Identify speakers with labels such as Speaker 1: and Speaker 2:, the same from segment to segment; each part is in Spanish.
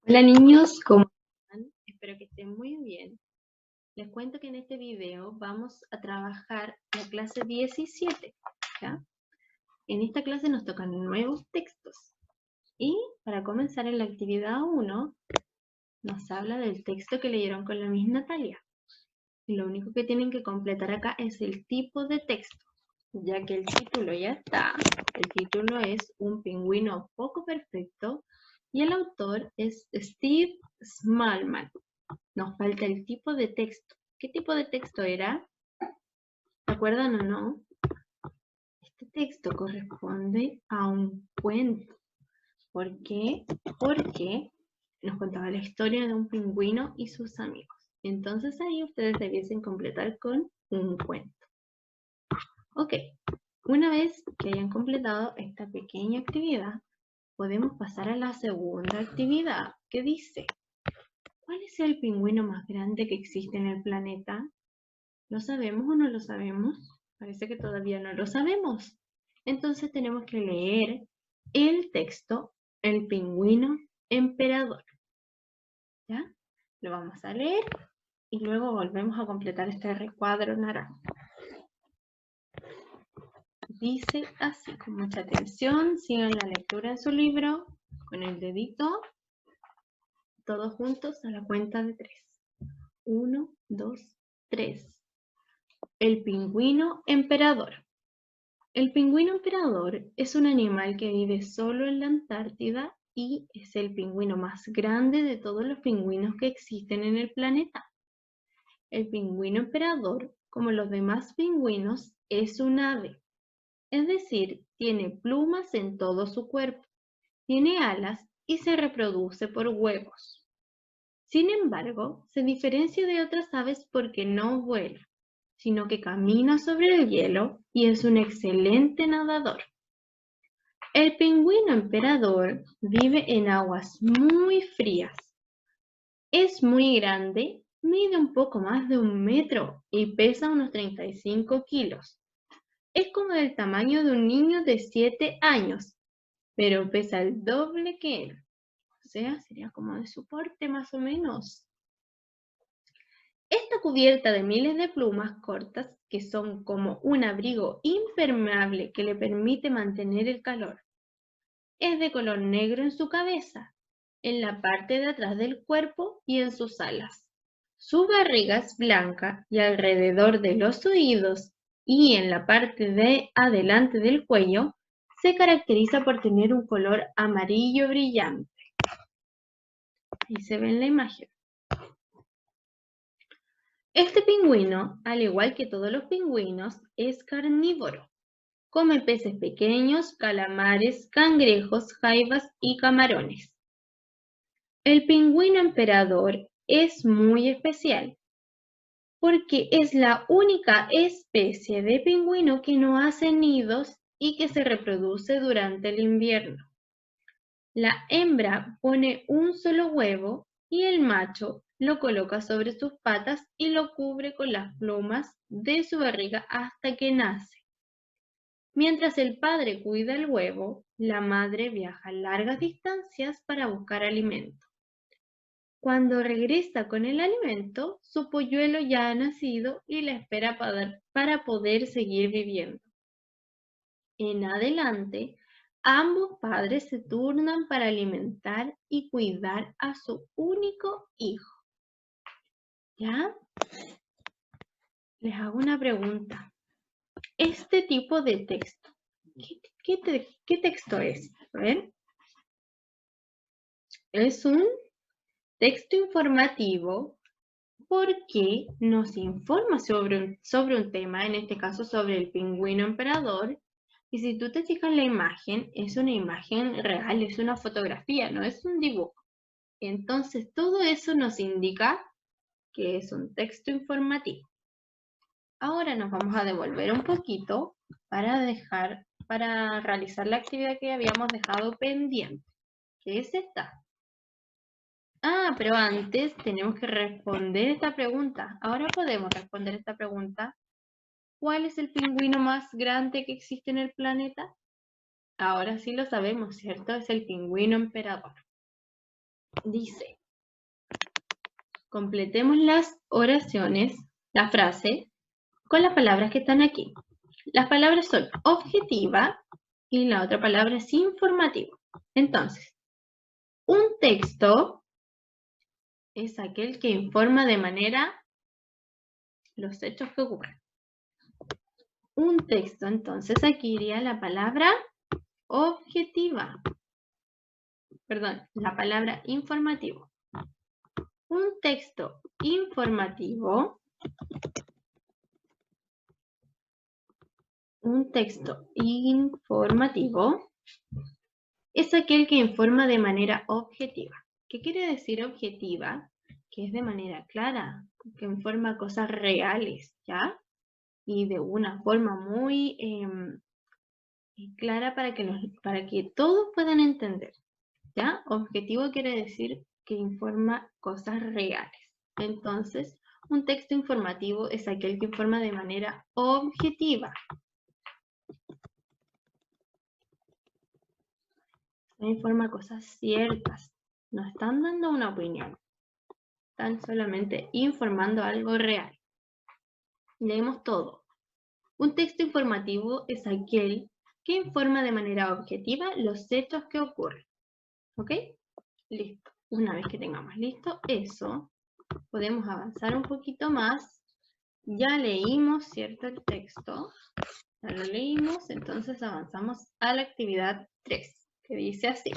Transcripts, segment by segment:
Speaker 1: Hola niños, ¿cómo están? Espero que estén muy bien. Les cuento que en este video vamos a trabajar la clase 17, ¿ya? En esta clase nos tocan nuevos textos. Y para comenzar en la actividad 1, nos habla del texto que leyeron con la Miss Natalia. Y lo único que tienen que completar acá es el tipo de texto, ya que el título ya está. El título es Un pingüino poco perfecto y el autor es Steve Smallman. Nos falta el tipo de texto. ¿Qué tipo de texto era? ¿Se acuerdan o no? Este texto corresponde a un cuento. ¿Por qué? Porque nos contaba la historia de un pingüino y sus amigos. Entonces ahí ustedes debiesen completar con un cuento. Ok, una vez que hayan completado esta pequeña actividad, podemos pasar a la segunda actividad que dice: ¿cuál es el pingüino más grande que existe en el planeta? ¿Lo sabemos o no lo sabemos? Parece que todavía no lo sabemos. Entonces tenemos que leer el texto El pingüino emperador. ¿Ya? Lo vamos a leer y luego volvemos a completar este recuadro naranja. Dice así, con mucha atención, sigan la lectura en su libro, con el dedito, todos juntos a la cuenta de 3. 1, 2, 3. El pingüino emperador. El pingüino emperador es un animal que vive solo en la Antártida y es el pingüino más grande de todos los pingüinos que existen en el planeta. El pingüino emperador, como los demás pingüinos, es un ave, es decir, tiene plumas en todo su cuerpo, tiene alas y se reproduce por huevos. Sin embargo, se diferencia de otras aves porque no vuela, sino que camina sobre el hielo y es un excelente nadador. El pingüino emperador vive en aguas muy frías. Es muy grande, mide un poco más de 1 metro y pesa unos 35 kilos. Es como del tamaño de un niño de 7 años, pero pesa el doble que él. O sea, sería como de su porte más o menos. Está cubierta de miles de plumas cortas que son como un abrigo impermeable que le permite mantener el calor. Es de color negro en su cabeza, en la parte de atrás del cuerpo y en sus alas. Su barriga es blanca y alrededor de los oídos y en la parte de adelante del cuello se caracteriza por tener un color amarillo brillante. Ahí se ve en la imagen. Este pingüino, al igual que todos los pingüinos, es carnívoro. Come peces pequeños, calamares, cangrejos, jaivas y camarones. El pingüino emperador es muy especial porque es la única especie de pingüino que no hace nidos y que se reproduce durante el invierno. La hembra pone un solo huevo y el macho lo coloca sobre sus patas y lo cubre con las plumas de su barriga hasta que nace. Mientras el padre cuida el huevo, la madre viaja largas distancias para buscar alimento. Cuando regresa con el alimento, su polluelo ya ha nacido y la espera para poder seguir viviendo. En adelante, ambos padres se turnan para alimentar y cuidar a su único hijo. ¿Ya? Les hago una pregunta. Este tipo de texto, ¿qué texto es? A ver. Es un texto informativo porque nos informa sobre un tema, en este caso sobre el pingüino emperador. Y si tú te fijas en la imagen, es una imagen real, es una fotografía, no es un dibujo. Entonces todo eso nos indica que es un texto informativo. Ahora nos vamos a devolver un poquito para realizar la actividad que habíamos dejado pendiente, que es esta. Pero antes tenemos que responder esta pregunta. Ahora podemos responder esta pregunta. ¿Cuál es el pingüino más grande que existe en el planeta? Ahora sí lo sabemos, ¿cierto? Es el pingüino emperador. Dice, completemos las oraciones, la frase, con las palabras que están aquí. Las palabras son objetiva y la otra palabra es informativo. Entonces, un texto es aquel que informa de manera los hechos que ocurren. Un texto, entonces aquí iría la palabra objetiva. Perdón, la palabra informativo. Un texto informativo. Un texto informativo es aquel que informa de manera objetiva. ¿Qué quiere decir objetiva? Que es de manera clara, que informa cosas reales, ¿ya? Y de una forma muy clara para que todos puedan entender, ¿ya? Objetivo quiere decir que informa cosas reales. Entonces, un texto informativo es aquel que informa de manera objetiva. Informa cosas ciertas. No están dando una opinión. Están solamente informando algo real. Leemos todo. Un texto informativo es aquel que informa de manera objetiva los hechos que ocurren. ¿Ok? Listo. Una vez que tengamos listo eso, podemos avanzar un poquito más. Ya leímos, ¿cierto? El texto. Ya lo leímos, entonces avanzamos a la actividad 3, que dice así.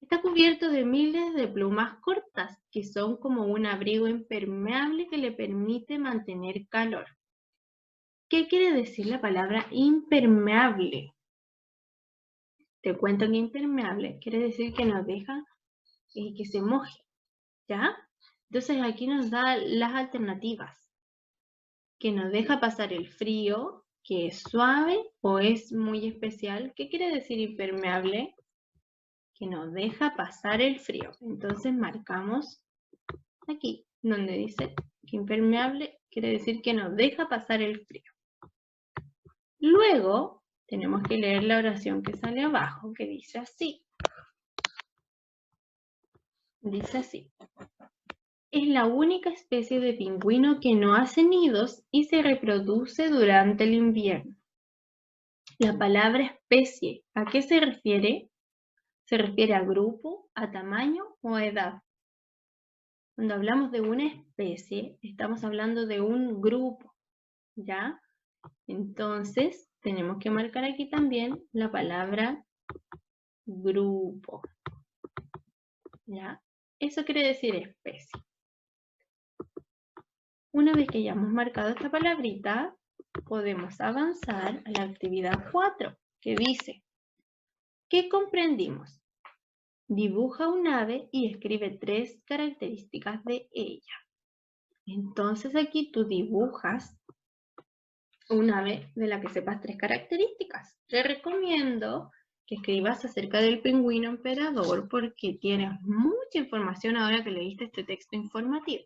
Speaker 1: Está cubierto de miles de plumas cortas, que son como un abrigo impermeable que le permite mantener calor. ¿Qué quiere decir la palabra impermeable? Te cuento que impermeable quiere decir que no deja que se moje, ¿ya? Entonces aquí nos da las alternativas. Que nos deja pasar el frío, que es suave o es muy especial. ¿Qué quiere decir impermeable? Que nos deja pasar el frío. Entonces marcamos aquí, donde dice que impermeable quiere decir que nos deja pasar el frío. Luego tenemos que leer la oración que sale abajo, que dice así. Dice así. Es la única especie de pingüino que no hace nidos y se reproduce durante el invierno. La palabra especie, ¿a qué se refiere? ¿Se refiere a grupo, a tamaño o a edad? Cuando hablamos de una especie, estamos hablando de un grupo, ¿ya? Entonces, tenemos que marcar aquí también la palabra grupo, ¿ya? Eso quiere decir especie. Una vez que ya hemos marcado esta palabrita, podemos avanzar a la actividad 4, que dice, ¿qué comprendimos? Dibuja un ave y escribe 3 características de ella. Entonces aquí tú dibujas un ave de la que sepas 3 características. Te recomiendo que escribas acerca del pingüino emperador porque tienes mucha información ahora que leíste este texto informativo.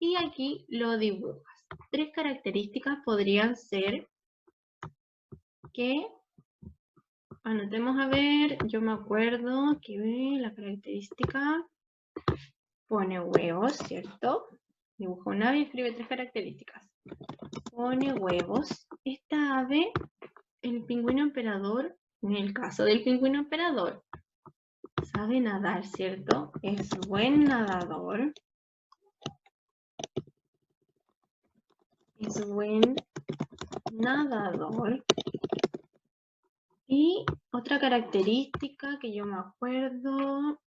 Speaker 1: Y aquí lo dibujas. 3 características podrían ser que, anotemos a ver, yo me acuerdo que la característica pone huevos, ¿cierto? Dibuja un ave y escribe 3 características. Pone huevos. Esta ave, el pingüino emperador, en el caso del pingüino emperador, sabe nadar, ¿cierto? Es buen nadador. Es buen nadador. Y otra característica que yo me acuerdo,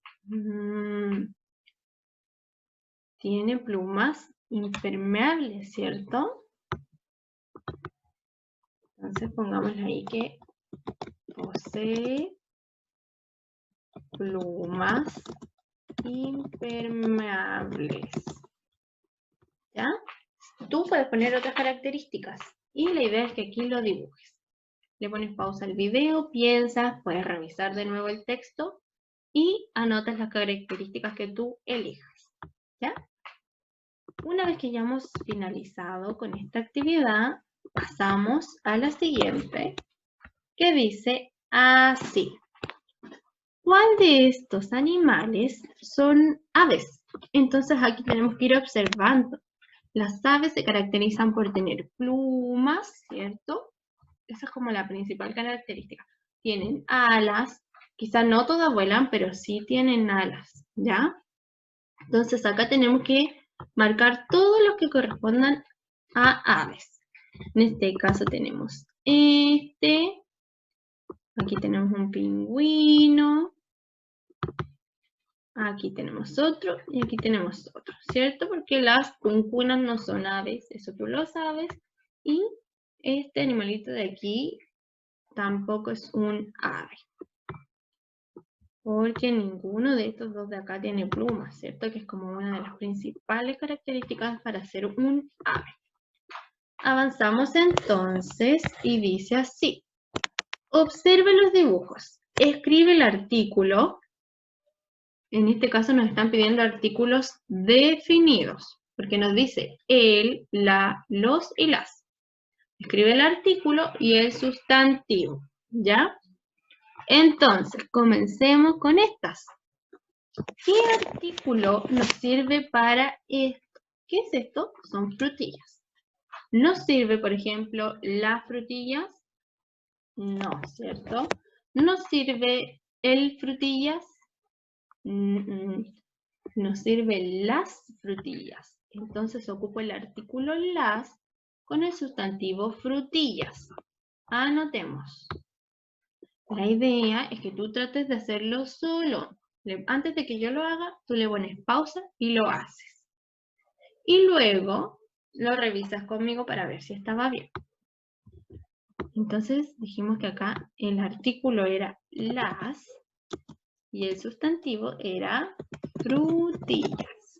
Speaker 1: tiene plumas impermeables, ¿cierto? Entonces pongámosle ahí que posee plumas impermeables. ¿Ya? Tú puedes poner otras características y la idea es que aquí lo dibujes. Le pones pausa al video, piensas, puedes revisar de nuevo el texto y anotas las características que tú elijas. ¿Ya? Una vez que ya hemos finalizado con esta actividad, pasamos a la siguiente, que dice así. ¿Cuál de estos animales son aves? Entonces aquí tenemos que ir observando. Las aves se caracterizan por tener plumas, ¿cierto? Esa es como la principal característica. Tienen alas, quizá no todas vuelan, pero sí tienen alas, ¿ya? Entonces acá tenemos que marcar todos los que correspondan a aves. En este caso tenemos aquí tenemos un pingüino, aquí tenemos otro y aquí tenemos otro, ¿cierto? Porque las cuncunas no son aves, eso tú lo sabes. Y este animalito de aquí tampoco es un ave. Porque ninguno de estos dos de acá tiene plumas, ¿cierto? Que es como una de las principales características para ser un ave. Avanzamos entonces y dice así. Observe los dibujos. Escribe el artículo. En este caso nos están pidiendo artículos definidos, porque nos dice el, la, los y las. Escribe el artículo y el sustantivo, ¿ya? Entonces, comencemos con estas. ¿Qué artículo nos sirve para esto? ¿Qué es esto? Son frutillas. ¿Nos sirve, por ejemplo, las frutillas? No, ¿cierto? ¿Nos sirve el frutillas? Nos sirven las frutillas. Entonces ocupo el artículo las con el sustantivo frutillas. Anotemos. La idea es que tú trates de hacerlo solo. Antes de que yo lo haga, tú le pones pausa y lo haces. Y luego lo revisas conmigo para ver si estaba bien. Entonces dijimos que acá el artículo era las y el sustantivo era frutillas.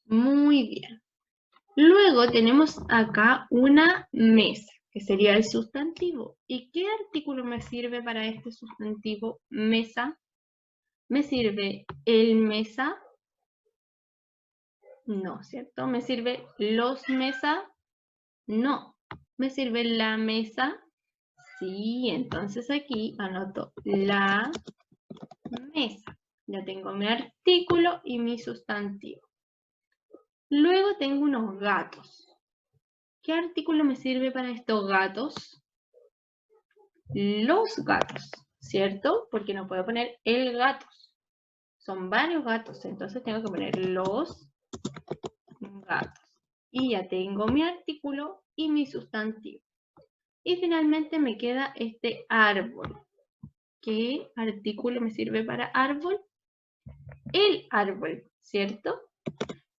Speaker 1: Muy bien. Luego tenemos acá una mesa, que sería el sustantivo. ¿Y qué artículo me sirve para este sustantivo mesa? ¿Me sirve el mesa? No, ¿cierto? ¿Me sirve los mesa? No. ¿Me sirve la mesa? Sí, entonces aquí anoto la mesa. Ya tengo mi artículo y mi sustantivo. Luego tengo unos gatos. ¿Qué artículo me sirve para estos gatos? Los gatos, ¿cierto? Porque no puedo poner el gato. Son varios gatos, entonces tengo que poner los gatos. Y ya tengo mi artículo y mi sustantivo. Y finalmente me queda este árbol. ¿Qué artículo me sirve para árbol? El árbol, ¿cierto?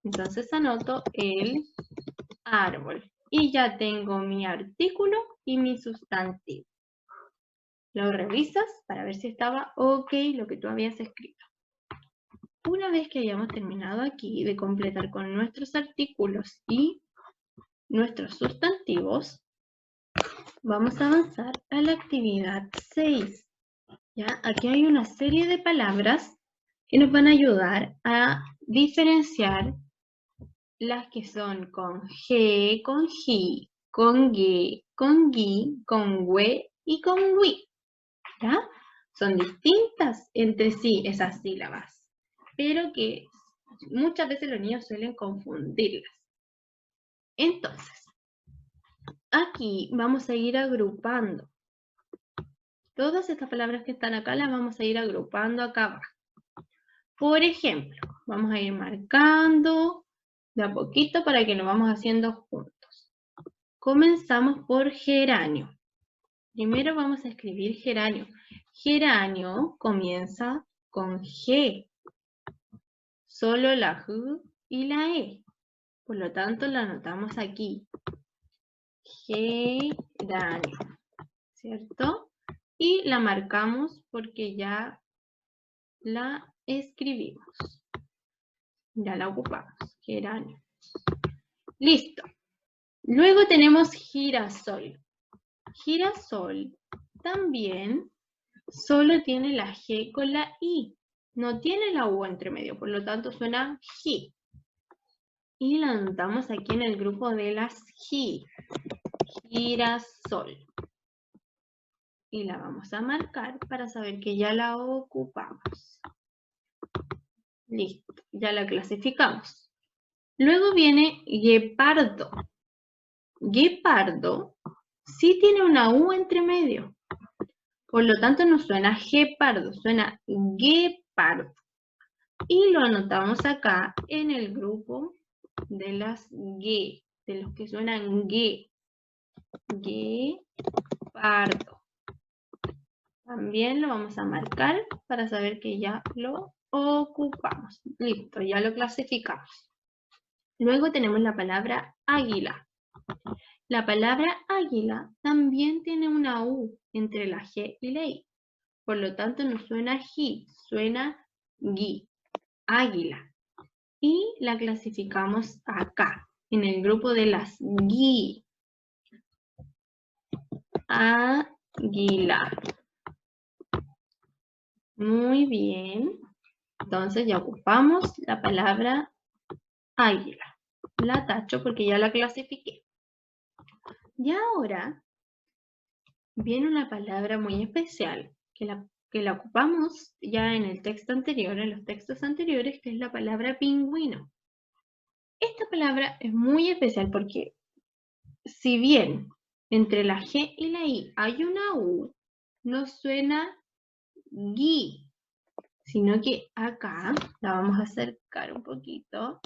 Speaker 1: Entonces anoto el árbol. Y ya tengo mi artículo y mi sustantivo. Lo revisas para ver si estaba ok lo que tú habías escrito. Una vez que hayamos terminado aquí de completar con nuestros artículos y nuestros sustantivos, vamos a avanzar a la actividad 6. ¿Ya? Aquí hay una serie de palabras que nos van a ayudar a diferenciar las que son con G, con Ji, con Ge, con Gi, con We y con Wi. ¿Ya? Son distintas entre sí esas sílabas, pero que muchas veces los niños suelen confundirlas. Entonces, aquí vamos a ir agrupando. Todas estas palabras que están acá las vamos a ir agrupando acá abajo. Por ejemplo, vamos a ir marcando de a poquito para que lo vamos haciendo juntos. Comenzamos por geranio. Primero vamos a escribir geranio. Geranio comienza con G. Solo la G y la E. Por lo tanto, la anotamos aquí. Geranio. ¿Cierto? Y la marcamos porque ya la escribimos. Ya la ocupamos. Geranio. Listo. Luego tenemos girasol. Girasol también solo tiene la G con la I. No tiene la U entre medio, por lo tanto suena Gi. Y la anotamos aquí en el grupo de las Gi. Girasol. y la vamos a marcar para saber que ya la ocupamos. Listo, ya la clasificamos. Luego viene guepardo. Guepardo sí tiene una U entre medio. Por lo tanto no suena guepardo, suena guepardo. Y lo anotamos acá en el grupo de las G, de los que suenan G. Guepardo. También lo vamos a marcar para saber que ya lo ocupamos. Listo, ya lo clasificamos. Luego tenemos la palabra águila. La palabra águila también tiene una U entre la G y la I. Por lo tanto no suena ji, suena gui. Águila. Y la clasificamos acá, en el grupo de las gui. Águila. Muy bien. Entonces ya ocupamos la palabra águila. La tacho porque ya la clasifiqué. Y ahora viene una palabra muy especial que la ocupamos ya en el texto anterior, en los textos anteriores, que es la palabra pingüino. Esta palabra es muy especial porque si bien entre la G y la I hay una U, no suena gui, sino que acá la vamos a acercar un poquito.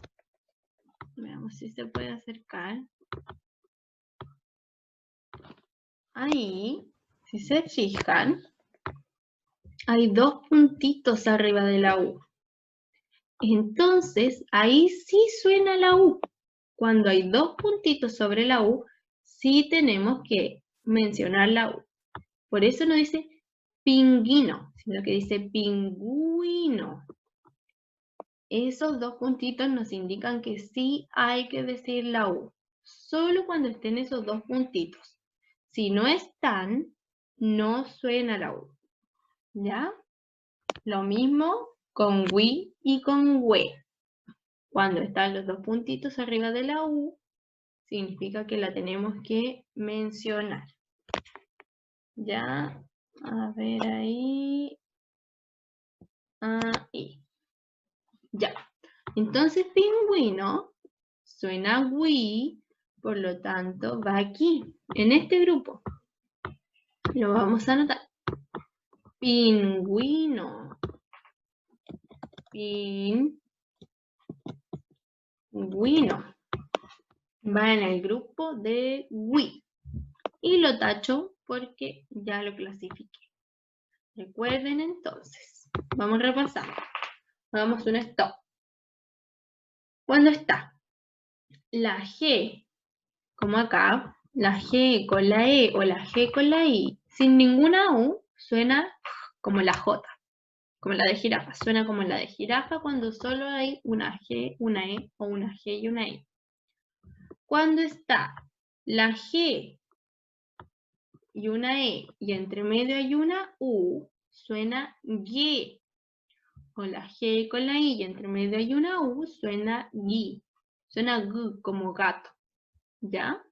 Speaker 1: Veamos si se puede acercar. Ahí, si se fijan, hay dos puntitos arriba de la U. Entonces, ahí sí suena la U. Cuando hay dos puntitos sobre la U, sí tenemos que mencionar la U. Por eso no dice pingüino, sino que dice pingüino. Esos dos puntitos nos indican que sí hay que decir la U. Solo cuando estén esos dos puntitos. Si no están, no suena la U. ¿Ya? Lo mismo con wi y con we. Cuando están los dos puntitos arriba de la U, significa que la tenemos que mencionar. ¿Ya? A ver ahí. Ahí. Ya. Entonces, pingüino suena wi, por lo tanto, va aquí, en este grupo. Lo vamos a anotar. Pingüino. Pingüino. Va en el grupo de wi. Y lo tacho porque ya lo clasifiqué. Recuerden entonces. Vamos a repasar. Hagamos un stop. Cuando está la G, como acá, la G con la E o la G con la I, sin ninguna U, suena como la J, como la de jirafa. Suena como la de jirafa cuando solo hay una G, una E o una G y una I. Cuando está la G y una E y entre medio hay una U, suena G. Con la G con la I y entre medio hay una U, suena gui. Suena gu como gato. ¿Ya?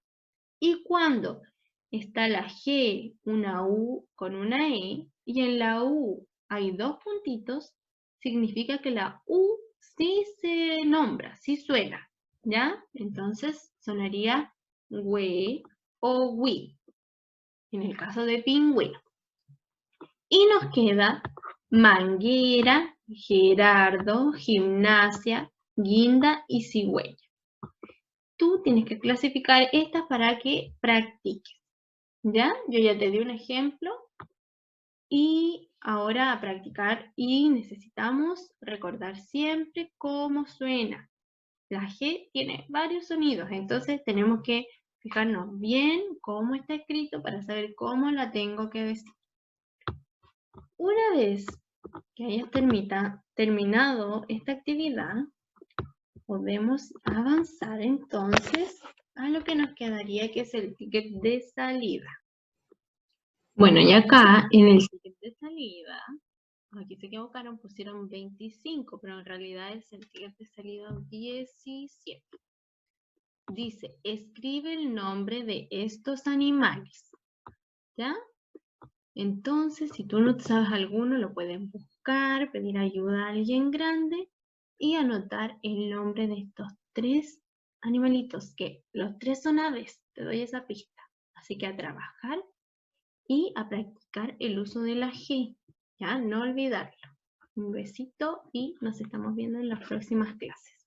Speaker 1: Y cuando está la G, una U con una E, y en la U hay dos puntitos, significa que la U sí se nombra, sí suena. ¿Ya? Entonces sonaría we o wi, en el caso de pingüino. Y nos queda manguera, Gerardo, gimnasia, guinda y cigüeña. Tú tienes que clasificar estas para que practiques. ¿Ya? Yo ya te di un ejemplo y ahora a practicar y necesitamos recordar siempre cómo suena. La G tiene varios sonidos, entonces tenemos que fijarnos bien cómo está escrito para saber cómo la tengo que decir. Una vez que hayas terminado esta actividad, podemos avanzar entonces a lo que nos quedaría, que es el ticket de salida. Bueno, y acá en el ticket de salida, aquí se equivocaron, pusieron 25, pero en realidad es el ticket de salida 17. Dice, escribe el nombre de estos animales. ¿Ya? Entonces, si tú no sabes alguno, lo puedes buscar, pedir ayuda a alguien grande y anotar el nombre de estos 3 animalitos, que los 3 son aves, te doy esa pista. Así que a trabajar y a practicar el uso de la G, ya no olvidarlo. Un besito y nos estamos viendo en las próximas clases.